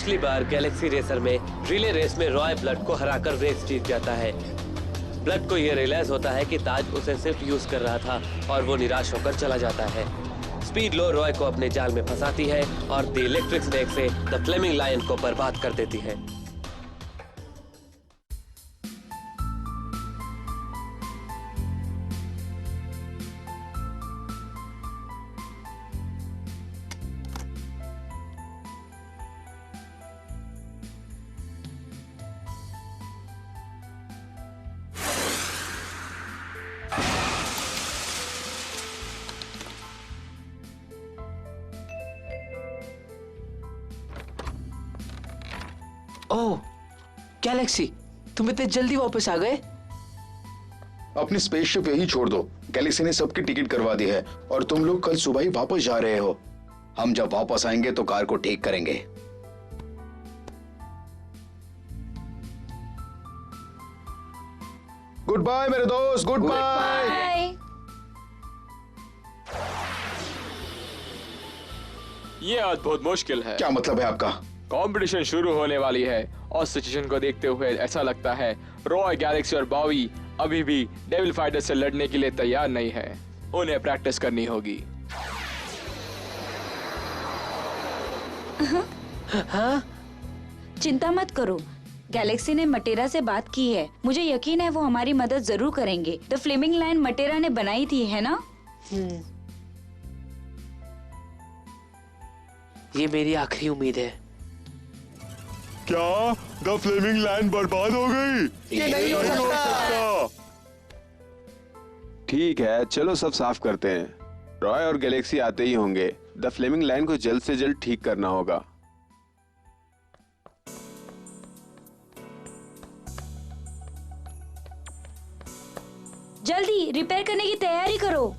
पिछली बार Galaxy racer में relay race में रॉय ब्लड को हराकर रेस जीत जाता है। ब्लड को ये रियलाइज होता है कि ताज उसे सिर्फ यूज कर रहा था और वो निराश होकर चला जाता है। स्पीड लो रॉय को अपने जाल में फंसाती है और द इलेक्ट्रिक स्नेक से द फ्लेमिंग लायन को बर्बाद कर देती है। ओह, गैलेक्सी, तुम इतने जल्दी वापस आ गए? अपनी स्पेसशिप यही छोड़ दो। गैलेक्सी ने सबकी टिकट करवा दी है और तुम लोग कल सुबह ही वापस जा रहे हो। हम जब वापस आएंगे तो कार को ठीक करेंगे। गुड बाय मेरे दोस्त, गुड बाय। ये आज बहुत मुश्किल है। क्या मतलब है आपका? कंपटीशन शुरू होने वाली है और सिचुएशन को देखते हुए ऐसा लगता है रॉय, गैलेक्सी और बॉवी अभी भी डेविल फाइटर से लड़ने के लिए तैयार नहीं है। उन्हें प्रैक्टिस करनी होगी। हाँ? चिंता मत करो, गैलेक्सी ने मटेरा से बात की है। मुझे यकीन है वो हमारी मदद जरूर करेंगे। द फ्लेमिंग लाइन मटेरा ने बनाई थी, है ना? ये मेरी आखिरी उम्मीद है। क्या द फ्लेमिंग लाइन बर्बाद हो गई? ये नहीं हो सकता। ठीक है, चलो सब साफ करते हैं। रॉय और गैलेक्सी आते ही होंगे। द फ्लेमिंग लाइन को जल्द से जल्द ठीक करना होगा। जल्दी रिपेयर करने की तैयारी करो।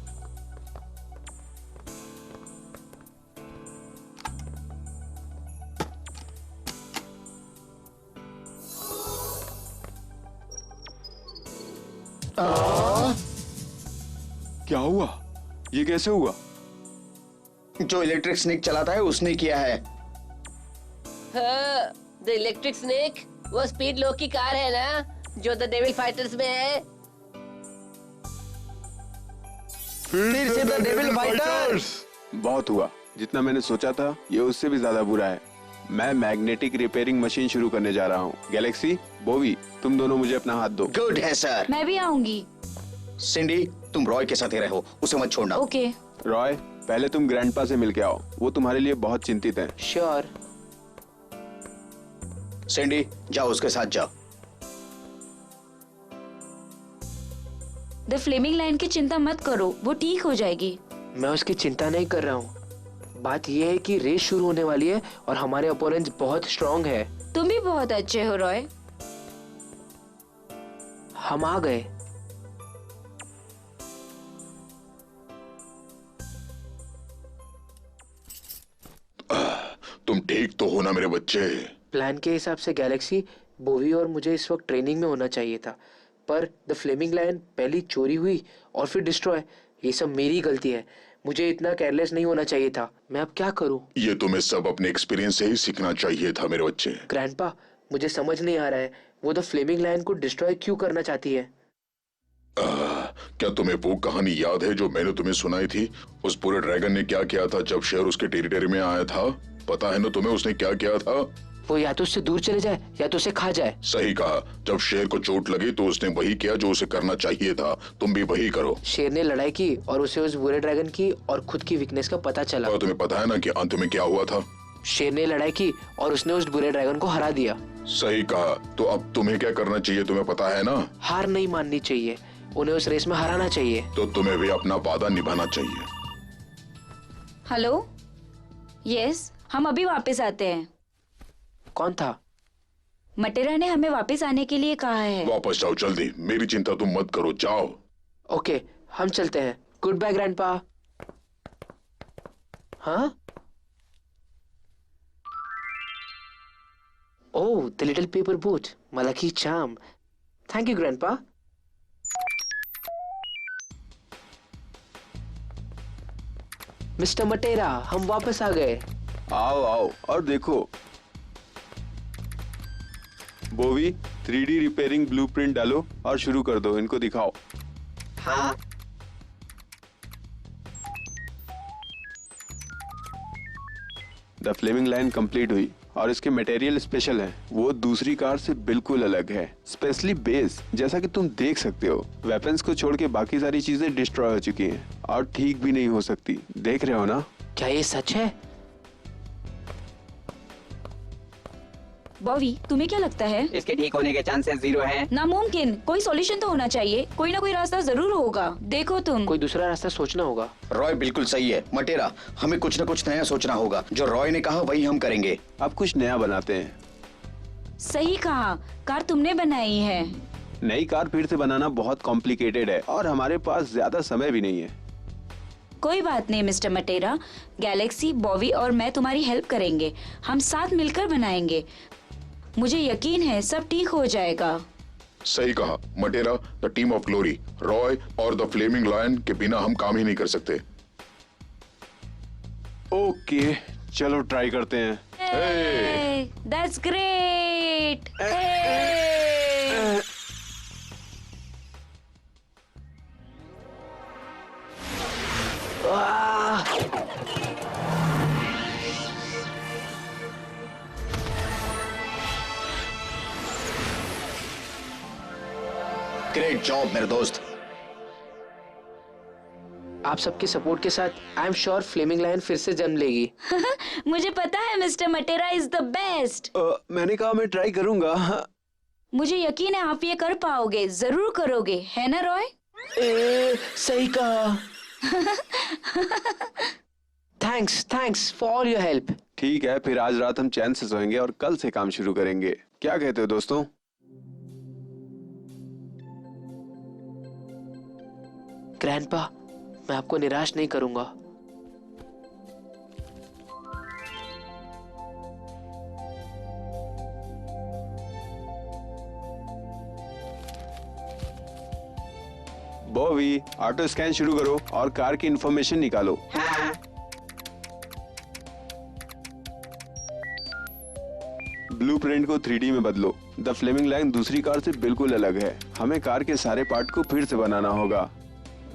क्या हुआ? ये कैसे हुआ? जो इलेक्ट्रिक स्नेक चलाता है उसने किया है। द इलेक्ट्रिक स्नेक वो स्पीड लो की कार है ना, जो द डेविल फाइटर्स में है। फिर से द डेविल फाइटर्स। बहुत हुआ। जितना मैंने सोचा था ये उससे भी ज्यादा बुरा है। मैं मैग्नेटिक रिपेयरिंग मशीन शुरू करने जा रहा हूँ। गैलेक्सी, बोवी, तुम दोनों मुझे अपना हाथ दो। गुड है सर। मैं भी आऊंगी। सिंडी, तुम रॉय के साथ ही रहो, उसे मत छोड़ना। ओके। रॉय, पहले तुम ग्रैंडपा से मिलके आओ। वो तुम्हारे लिए बहुत चिंतित हैं। श्योर। सिंडी, जाओ उसके साथ जाओ। द फ्लेमिंग लाइन की चिंता मत करो, वो ठीक हो जाएगी। मैं उसकी चिंता नहीं कर रहा हूँ। बात यह है कि रेस शुरू होने वाली है और हमारे अपोनेंट्स बहुत स्ट्रांग है। तुम भी बहुत अच्छे हो रॉय। हम आ गए। तुम ठीक तो हो ना मेरे बच्चे? प्लान के हिसाब से गैलेक्सी, बोवी और मुझे इस वक्त ट्रेनिंग में होना चाहिए था, पर द फ्लेमिंग लायन पहली चोरी हुई और फिर डिस्ट्रॉय। ये सब मेरी गलती है। मुझे इतना केयरलेस नहीं होना चाहिए था। मैं अब क्या करूं? ये तुम्हें सब अपने एक्सपीरियंस से ही सीखना चाहिए था मेरे बच्चे। ग्रैंडपा, मुझे समझ नहीं आ रहा है वो द फ्लेमिंग लायन को डिस्ट्रॉय क्यों करना चाहती है। क्या तुम्हें वो कहानी याद है जो मैंने तुम्हें सुनाई थी? उस पूरे ड्रैगन ने क्या किया था जब शेर उसके टेरिटरी में आया था? पता है ना तुम्हें उसने क्या किया था? वो या तो उससे दूर चले जाए या तो उसे खा जाए। सही कहा। जब शेर को चोट लगी तो उसने वही किया जो उसे करना चाहिए था। तुम भी वही करो। शेर ने लड़ाई की और उसे उस बुरे ड्रैगन की और खुद की वीकनेस का पता चला। और तुम्हें पता है ना कि अंत में क्या हुआ था? शेर ने लड़ाई की और उसने उस बुरे ड्रैगन को हरा दिया। सही कहा। तो अब तुम्हें क्या करना चाहिए तुम्हें पता है ना? हार नहीं माननी चाहिए, उन्हें उस रेस में हराना चाहिए। तो तुम्हें भी अपना वादा निभाना चाहिए। हेलो, यस, हम अभी वापस आते हैं। कौन था? मटेरा ने हमें वापस आने के लिए कहा है। वापस जाओ जल्दी। मेरी चिंता तुम मत करो, जाओ। ओके, हम चलते हैं। Good bye grandpa. हाँ? Oh, the little paper boat, my lucky charm. Thank you grandpa. Mister Matera, हम वापस आ गए। आओ आओ और देखो। बोवी 3D रिपेयरिंग ब्लूप्रिंट डालो और शुरू कर दो, इनको दिखाओ। हाँ। द फ्लेमिंग लाइन कंप्लीट हुई और इसके मटेरियल स्पेशल है, वो दूसरी कार से बिल्कुल अलग है, स्पेशली बेस। जैसा कि तुम देख सकते हो, वेपन्स को छोड़ के बाकी सारी चीजें डिस्ट्रॉय हो चुकी हैं और ठीक भी नहीं हो सकती। देख रहे हो ना? क्या ये सच है? बॉबी, तुम्हें क्या लगता है? इसके ठीक होने के चांसेस 0 हैं। नामुमकिन, कोई सॉल्यूशन तो होना चाहिए, कोई ना कोई रास्ता जरूर होगा। देखो तुम। कोई दूसरा रास्ता सोचना होगा। रॉय बिल्कुल सही है मटेरा, हमें कुछ न कुछ नया सोचना होगा। जो रॉय ने कहा वही हम करेंगे। अब कुछ नया बनाते हैं। सही कहा, कार तुमने बनाई है। नई कार फिर से बनाना बहुत कॉम्प्लिकेटेड है और हमारे पास ज्यादा समय भी नहीं है। कोई बात नहीं मिस्टर मटेरा, गैलेक्सी, बॉबी और मैं तुम्हारी हेल्प करेंगे। हम साथ मिलकर बनाएंगे। मुझे यकीन है सब ठीक हो जाएगा। सही कहा Matera. The team of glory, Roy और द फ्लेमिंग लायन के बिना हम काम ही नहीं कर सकते। ओके, चलो ट्राई करते हैं। That's great. ग्रेट जॉब मेरे दोस्त। आप सबके सपोर्ट के साथ I am sure Fleming lion फिर से जन्म लेगी। मुझे पता है mister Matera is the best. मैंने कहा मैं ट्राई करूंगा। मुझे यकीन है आप ये कर पाओगे, जरूर करोगे, है ना रॉय? सही कहा। Thanks for all your help. ठीक है, फिर आज रात हम चैन से सोएंगे और कल से काम शुरू करेंगे। क्या कहते हो दोस्तों? ग्रैंडपा, मैं आपको निराश नहीं करूंगा। बॉबी, ऑटो स्कैन शुरू करो और कार की इंफॉर्मेशन निकालो। ब्लूप्रिंट को 3D में बदलो। द फ्लेमिंग लाइन दूसरी कार से बिल्कुल अलग है, हमें कार के सारे पार्ट को फिर से बनाना होगा।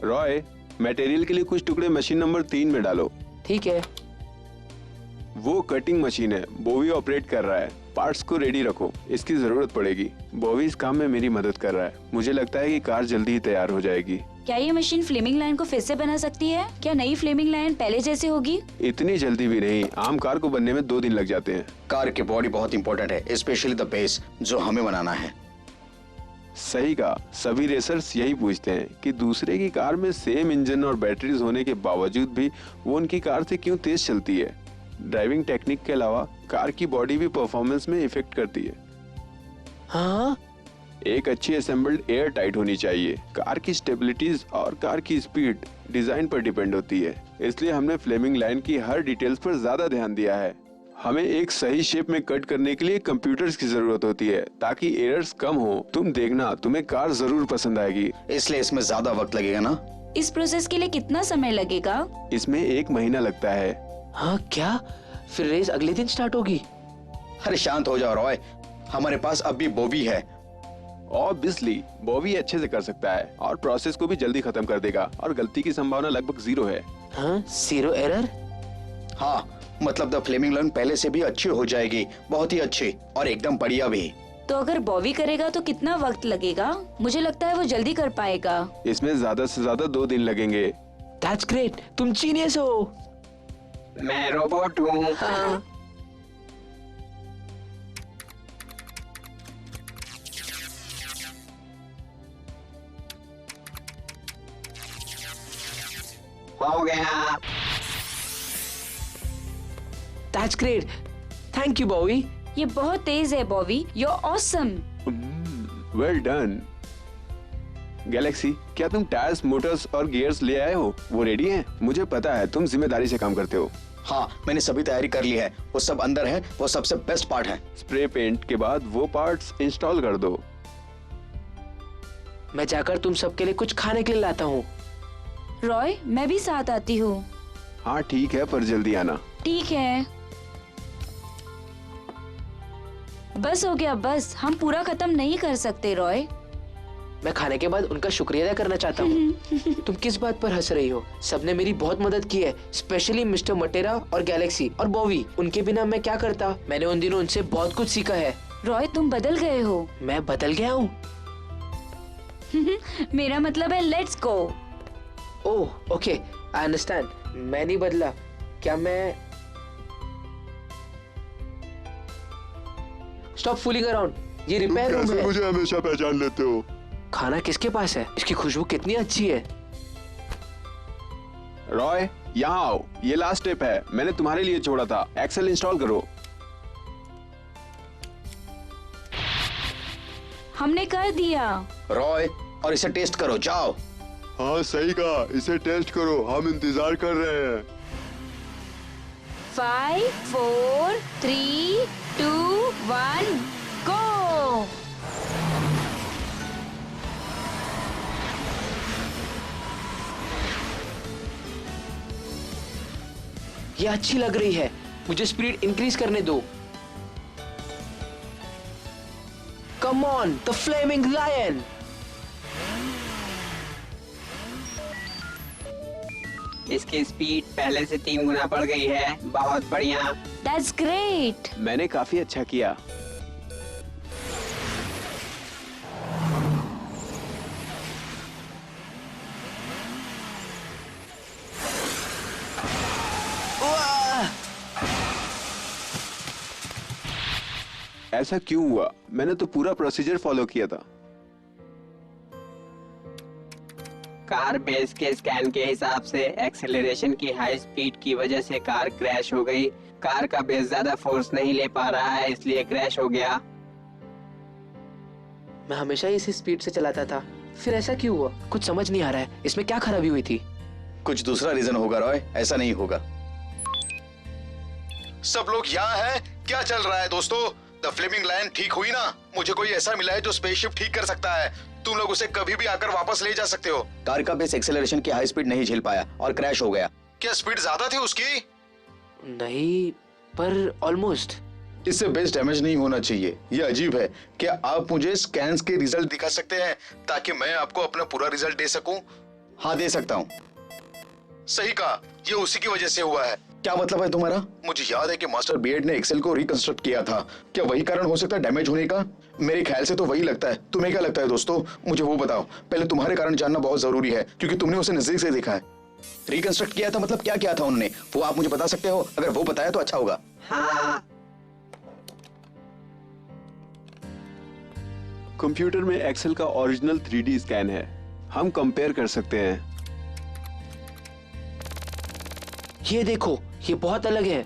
रॉय, मटेरियल के लिए कुछ टुकड़े मशीन नंबर 3 में डालो। ठीक है। वो कटिंग मशीन है, बोवी ऑपरेट कर रहा है। पार्ट्स को रेडी रखो, इसकी जरूरत पड़ेगी। बोवी इस काम में मेरी मदद कर रहा है। मुझे लगता है कि कार जल्दी ही तैयार हो जाएगी। क्या ये मशीन फ्लेमिंग लाइन को फिर से बना सकती है? क्या नई फ्लेमिंग लाइन पहले जैसे होगी? इतनी जल्दी भी नहीं, आम कार को बनने में 2 दिन लग जाते हैं। कार की बॉडी बहुत इंपॉर्टेंट है, स्पेशली द बेस जो हमें बनाना है। सही कहा, सभी रेसर्स यही पूछते हैं कि दूसरे की कार में सेम इंजन और बैटरीज होने के बावजूद भी वो उनकी कार से क्यों तेज चलती है। ड्राइविंग टेक्निक के अलावा कार की बॉडी भी परफॉर्मेंस में इफेक्ट करती है। हाँ, एक अच्छी असेंबल्ड एयर टाइट होनी चाहिए। कार की स्टेबिलिटीज और कार की स्पीड डिजाइन पर डिपेंड होती है, इसलिए हमने फ्लेमिंग लाइन की हर डिटेल्स पर ज्यादा ध्यान दिया है। हमें एक सही शेप में कट करने के लिए कंप्यूटर्स की जरूरत होती है ताकि एरर्स कम हो। तुम देखना, तुम्हें कार जरूर पसंद आएगी। इसलिए इसमें ज्यादा वक्त लगेगा ना? इस प्रोसेस के लिए कितना समय लगेगा? इसमें 1 महीना लगता है। हाँ क्या? फिर रेस अगले दिन स्टार्ट होगी? अरे शांत हो जाओ रॉय, हमारे पास अब भी बॉबी है। ऑब्वियसली बॉबी अच्छे से कर सकता है और प्रोसेस को भी जल्दी खत्म कर देगा और गलती की संभावना लगभग 0 है। हाँ, 0 एरर? हाँ, मतलब द फ्लेमिंग लाइन पहले से भी अच्छी हो जाएगी, बहुत ही अच्छी और एकदम बढ़िया भी। तो अगर बॉबी करेगा तो कितना वक्त लगेगा? मुझे लगता है वो जल्दी कर पाएगा। इसमें ज्यादा से ज्यादा 2 दिन लगेंगे। दैट्स ग्रेट, तुम जीनियस हो। मैं रोबोट हूँ। हाँ। हो गया। That's great. Thank you, Bowie. ये बहुत तेज है Bobby, you're awesome. Well done. Galaxy, क्या तुम टायर्स, मोटर्स और गियर्स ले आए हो? वो रेडी हैं? मुझे पता है तुम जिम्मेदारी से काम करते हो। हाँ, मैंने सभी तैयारी कर ली है, वो सब अंदर है, वो सबसे बेस्ट पार्ट है। स्प्रे पेंट के बाद वो पार्ट्स इंस्टॉल कर दो। मैं जाकर तुम सबके लिए कुछ खाने के लिए लाता हूँ। रॉय, मैं भी साथ आती हूँ। हाँ ठीक है, पर जल्दी आना। ठीक है। बस हो गया, बस। हम पूरा खत्म नहीं कर सकते रॉय। मैं खाने के बाद उनका शुक्रिया अदा करना चाहता हूँ। तुम किस बात पर हंस रही हो? सबने मेरी बहुत मदद की है, स्पेशली मिस्टर मटेरा और गैलेक्सी और बॉवी। उनके बिना मैं क्या करता? मैंने उन दिनों उनसे बहुत कुछ सीखा है। रॉय, तुम बदल गए हो। मैं बदल गया हूँ? मेरा मतलब है let's go. Oh okay, I understand. मैं नहीं बदला। क्या मैं स्टॉप फूलिंग अराउंड। ये रिपेयर रूम है। मुझे हमेशा पहचान लेते हो? खाना किसके पास है? इसकी खुशबू कितनी अच्छी है। रॉय, यहाँ आओ। ये लास्ट स्टेप है, मैंने तुम्हारे लिए छोड़ा था। एक्सेल इंस्टॉल करो। हमने कर दिया। रॉय, और इसे टेस्ट करो, जाओ। हाँ सही कहा, इसे टेस्ट करो, हम इंतजार कर रहे हैं। 5, 4, 3, 2, 1, गो। ये अच्छी लग रही है। मुझे स्पीड इंक्रीज करने दो। Come on, the Fleming lion. इसकी स्पीड पहले से 3 गुना बढ़ गई है। बहुत बढ़िया। That's great. मैंने काफी अच्छा किया। ऐसा क्यों हुआ? मैंने तो पूरा प्रोसीजर फॉलो किया था। कार बेस के स्कैन के हिसाब से एक्सेलरेशन की हाई स्पीड की वजह से कार क्रैश हो गई। कार का बेस ज्यादा फोर्स नहीं ले पा रहा है, इसलिए क्रैश हो गया। मैं हमेशा इसी स्पीड से चलाता था, फिर ऐसा क्यों हुआ? कुछ समझ नहीं आ रहा है। इसमें क्या खराबी हुई थी? कुछ दूसरा रीजन होगा रॉय, ऐसा नहीं होगा। सब लोग यहाँ हैं? क्या चल रहा है दोस्तों? द फ्लेमिंग लायन ठीक हुई ना? मुझे कोई ऐसा मिला है जो स्पेसशिप ठीक कर सकता है। तुम लोग उसे कभी भी आकर वापस ले जा सकते हो। कार का बेस एक्सेलरेशन की हाई स्पीड नहीं झेल पाया और क्रैश हो गया। क्या स्पीड ज्यादा थी उसकी? नहीं, पर ऑलमोस्ट। इससे बेस डैमेज नहीं होना चाहिए। ये अजीब है। क्या आप मुझे स्कैन्स के रिजल्ट दिखा सकते हैं ताकि मैं आपको अपना पूरा रिजल्ट दे सकूं? हाँ, दे सकता हूँ। सही कहा, ये उसी की वजह से हुआ है। क्या मतलब है तुम्हारा? मुझे याद है कि मास्टर बियर्ड ने एक्सेल को रिकंस्ट्रक्ट किया था। क्या वही कारण हो सकता है डैमेज होने का? मेरे ख्याल से तो वही लगता है। तुम्हें क्या लगता है दोस्तों? मुझे वो बताओ। पहले तुम्हारे कारण जानना बहुत जरूरी है क्योंकि तुमने उसे नजदीक से देखा है। रिकंस्ट्रक्ट किया था मतलब क्या किया था उन्होंने? वो आप मुझे बता सकते हो? अगर वो बताया तो अच्छा होगा। हाँ, कंप्यूटर में एक्सेल का ओरिजिनल 3D स्कैन है, हम कंपेयर कर सकते हैं। ये देखो, ये बहुत अलग है।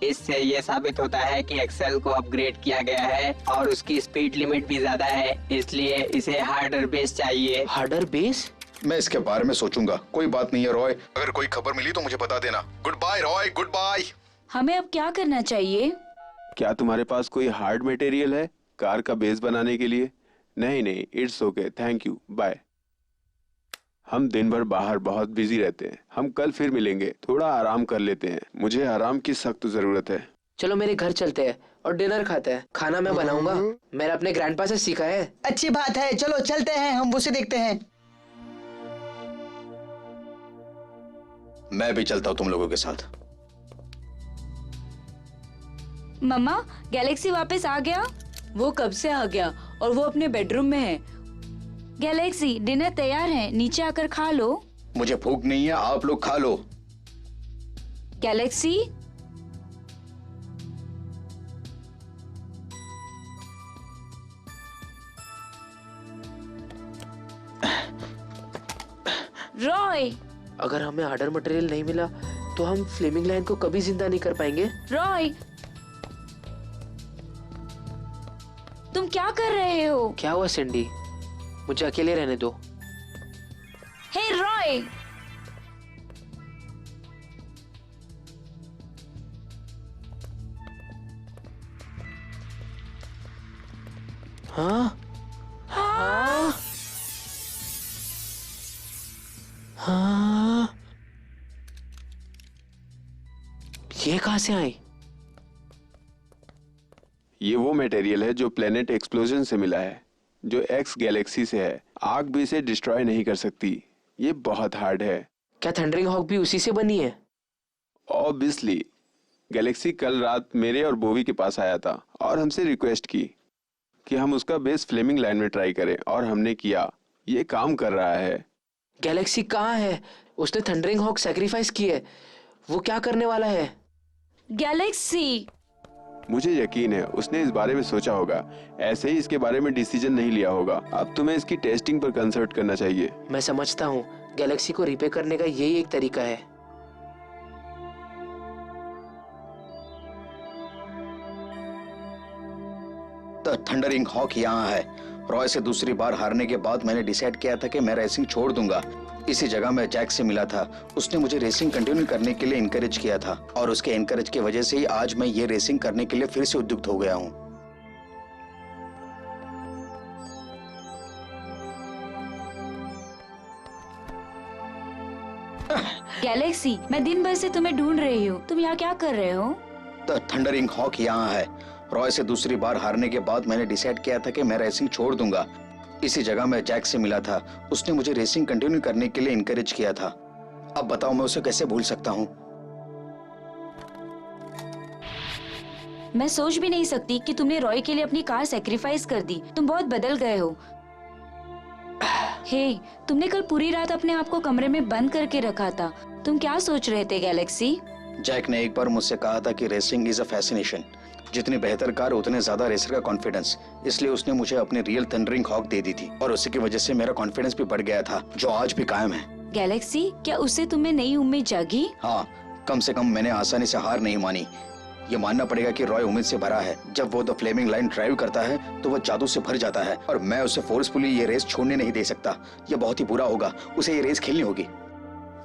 इससे ये साबित होता है कि एक्सेल को अपग्रेड किया गया है और उसकी स्पीड लिमिट भी ज्यादा है, इसलिए इसे हार्डर बेस चाहिए। Harder base? मैं इसके बारे में सोचूंगा। कोई बात नहीं है रॉय, अगर कोई खबर मिली तो मुझे बता देना। Good bye Roy, good bye. हमें अब क्या करना चाहिए? क्या तुम्हारे पास कोई हार्ड मटेरियल है कार का बेस बनाने के लिए? नहीं, it's okay, thank you, bye. हम दिन भर बाहर बहुत बिजी रहते हैं। हम कल फिर मिलेंगे, थोड़ा आराम कर लेते हैं। मुझे आराम की सख्त जरूरत है। चलो मेरे घर चलते हैं और डिनर खाते हैं। खाना मैं बनाऊंगा, मैंने अपने ग्रैंडपा से सीखा है। अच्छी बात है, चलो चलते हैं, हम उसे देखते हैं। मैं भी चलता हूँ तुम लोगों के साथ। मम्मा, गैलेक्सी वापस आ गया? वो कब से आ गया और वो अपने बेडरूम में है। गैलेक्सी, डिनर तैयार है, नीचे आकर खा लो। मुझे भूख नहीं है, आप लोग खा लो। गैलेक्सी, रॉय, अगर हमें हार्डर मटेरियल नहीं मिला तो हम फ्लेमिंग लायन को कभी जिंदा नहीं कर पाएंगे। रॉय, तुम क्या कर रहे हो? क्या हुआ सिंडी? मुझे अकेले रहने दो। हे रॉय, हाँ हाँ हाँ, ये कहां से आई? ये वो मटेरियल है जो प्लेनेट एक्सप्लोजन से मिला है, जो एक्स गैलेक्सी से है। आग भी इसे डिस्ट्रॉय नहीं कर सकती। ये बहुत हार्ड है। क्या थंडरिंग हॉक भी उसी से बनी है? ऑब्वियसली। गैलेक्सी कल रात मेरे और बोवी के पास आया था और हमसे रिक्वेस्ट की कि हम उसका बेस फ्लेमिंग लाइन में ट्राई करें, और हमने किया। ये काम कर रहा है। गैलेक्सी कहाँ है? उसने थंडरिंग हॉक सैक्रिफाइस की है। वो क्या करने वाला है? गैलेक्सी, मुझे यकीन है उसने इस बारे में सोचा होगा। ऐसे ही इसके बारे में डिसीजन नहीं लिया होगा। अब तुम्हें इसकी टेस्टिंग पर कंसल्ट करना चाहिए। मैं समझता हूँ, गैलेक्सी को रिपेयर करने का यही एक तरीका है। द थंडरिंग हॉक यहाँ है। रॉय से दूसरी बार हारने के बाद मैंने डिसाइड किया था कि मैं रेसिंग छोड़ दूंगा। इसी जगह मैं जैक से मिला था। उसने मुझे रेसिंग कंटिन्यू करने के लिए इनकरेज किया था, और उसके इनकरेज की वजह से ही आज मैं ये रेसिंग करने के लिए फिर से उद्युक्त हो गया हूँ। गैलेक्सी, मैं दिन भर से तुम्हें ढूंढ रही हूँ। तुम यहाँ क्या कर रहे हो? द थंडरिंग हॉक यहाँ है। रॉय से दूसरी बार हारने के बाद मैंने डिसाइड किया था कि मैं रेसिंग छोड़ दूंगा। इसी जगह मैं जैक से मिला था। उसने मुझे रेसिंग कंटिन्यू करने के लिए इनकरेज किया था। अब बताओ मैं उसे कैसे भूल सकता हूँ? मैं सोच भी नहीं सकती कि तुमने रॉय के लिए अपनी कार सैक्रिफाइस कर दी। तुम बहुत बदल गए हो। हे, तुमने कल पूरी रात अपने आप को कमरे में बंद करके रखा था। तुम क्या सोच रहे थे गैलेक्सी? जैक ने एक बार मुझसे कहा था कि रेसिंग इज अ फैसिनेशन। जितनी बेहतर कार उतने ज्यादा रेसर का कॉन्फिडेंस। इसलिए उसने मुझे अपनी रियल थंडरिंग हॉक दे दी थी, और उसी की वजह से मेरा कॉन्फिडेंस भी बढ़ गया था, जो आज भी कायम है। गैलेक्सी, क्या उससे तुम्हें नई उम्मीद जागी? हाँ, कम से कम मैंने आसानी से हार नहीं मानी। ये मानना पड़ेगा कि रॉय उम्मीद से भरा है। जब वो द फ्लेमिंग लाइन ड्राइव करता है तो वो जादू से भर जाता है, और मैं उसे फोर्सफुली ये रेस छोड़ने नहीं दे सकता। ये बहुत ही बुरा होगा। उसे ये रेस खेलनी होगी।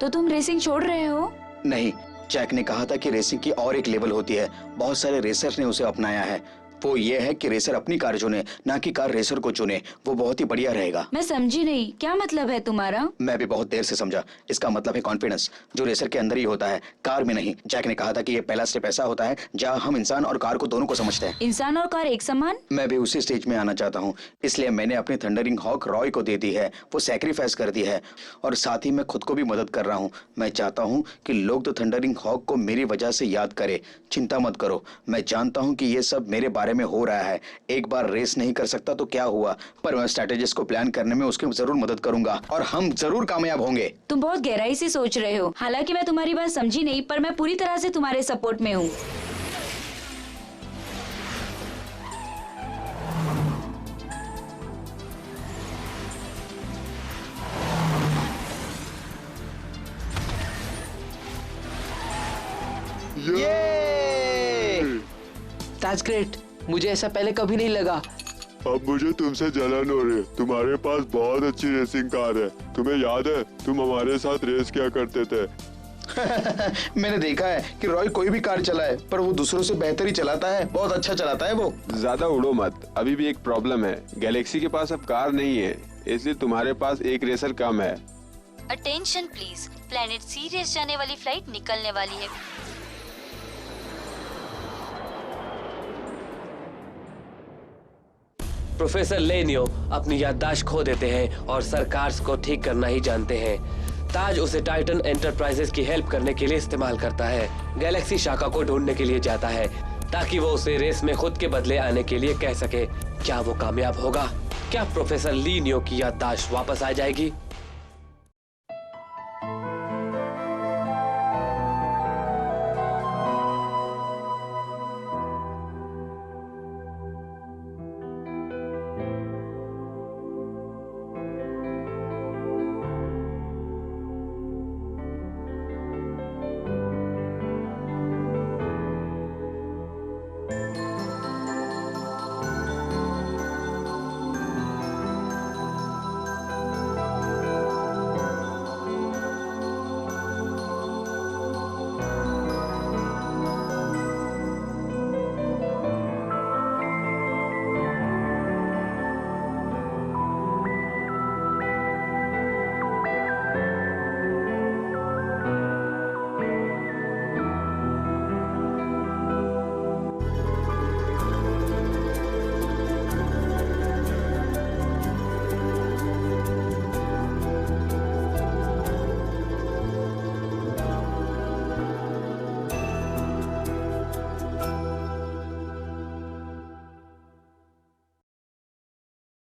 तो तुम रेसिंग छोड़ रहे हो? नहीं, जैक ने कहा था कि रेसिंग की और एक लेवल होती है। बहुत सारे रेसर्स ने उसे अपनाया है। वो ये है कि रेसर अपनी कार चुने, ना कि कार रेसर को चुने। वो बहुत ही बढ़िया रहेगा। मैं समझी नहीं, क्या मतलब है तुम्हारा? मैं भी बहुत देर से समझा। इसका मतलब है कॉन्फिडेंस, जो रेसर के अंदर ही होता है, कार में नहीं। जैक ने कहा था कि ये पहला स्टेप ऐसा होता है जहाँ हम इंसान और कार को दोनों को समझते हैं। इंसान और कार एक समान? मैं भी उसी स्टेज में आना चाहता हूँ, इसलिए मैंने अपनी थंडरिंग हॉक रॉय को दे दी है। वो सैक्रिफाइस कर दी है, और साथ ही मैं खुद को भी मदद कर रहा हूँ। मैं चाहता हूँ कि लोग द थंडरिंग हॉक को मेरी वजह से याद करें। चिंता मत करो, मैं जानता हूँ कि ये सब मेरे बारे में हो रहा है। एक बार रेस नहीं कर सकता तो क्या हुआ, पर मैं स्ट्रैटेजिस्ट को प्लान करने में उसकी जरूर मदद करूंगा, और हम जरूर कामयाब होंगे। तुम बहुत गहराई से सोच रहे हो। हालांकि मैं तुम्हारी बात समझी नहीं, पर मैं पूरी तरह से तुम्हारे सपोर्ट में हूँ। That's great. मुझे ऐसा पहले कभी नहीं लगा। अब मुझे तुमसे जलन हो रही है। तुम्हारे पास बहुत अच्छी रेसिंग कार है। तुम्हें याद है तुम हमारे साथ रेस क्या करते थे? मैंने देखा है कि रॉय कोई भी कार चलाए, पर वो दूसरों से बेहतर ही चलाता है। बहुत अच्छा चलाता है वो। ज्यादा उड़ो मत। अभी भी एक प्रॉब्लम है। गैलेक्सी के पास अब कार नहीं है, इसलिए तुम्हारे पास एक रेसर कम है। अटेंशन प्लीज, प्लेनेट सीरियस जाने वाली फ्लाइट निकलने वाली है। प्रोफेसर लेनियो अपनी याददाश्त खो देते हैं और सरकार को ठीक करना ही जानते हैं। ताज उसे टाइटन एंटरप्राइजेस की हेल्प करने के लिए इस्तेमाल करता है। गैलेक्सी शाखा को ढूंढने के लिए जाता है ताकि वो उसे रेस में खुद के बदले आने के लिए कह सके। क्या वो कामयाब होगा? क्या प्रोफेसर लीनियो की याददाश्त वापस आ जाएगी?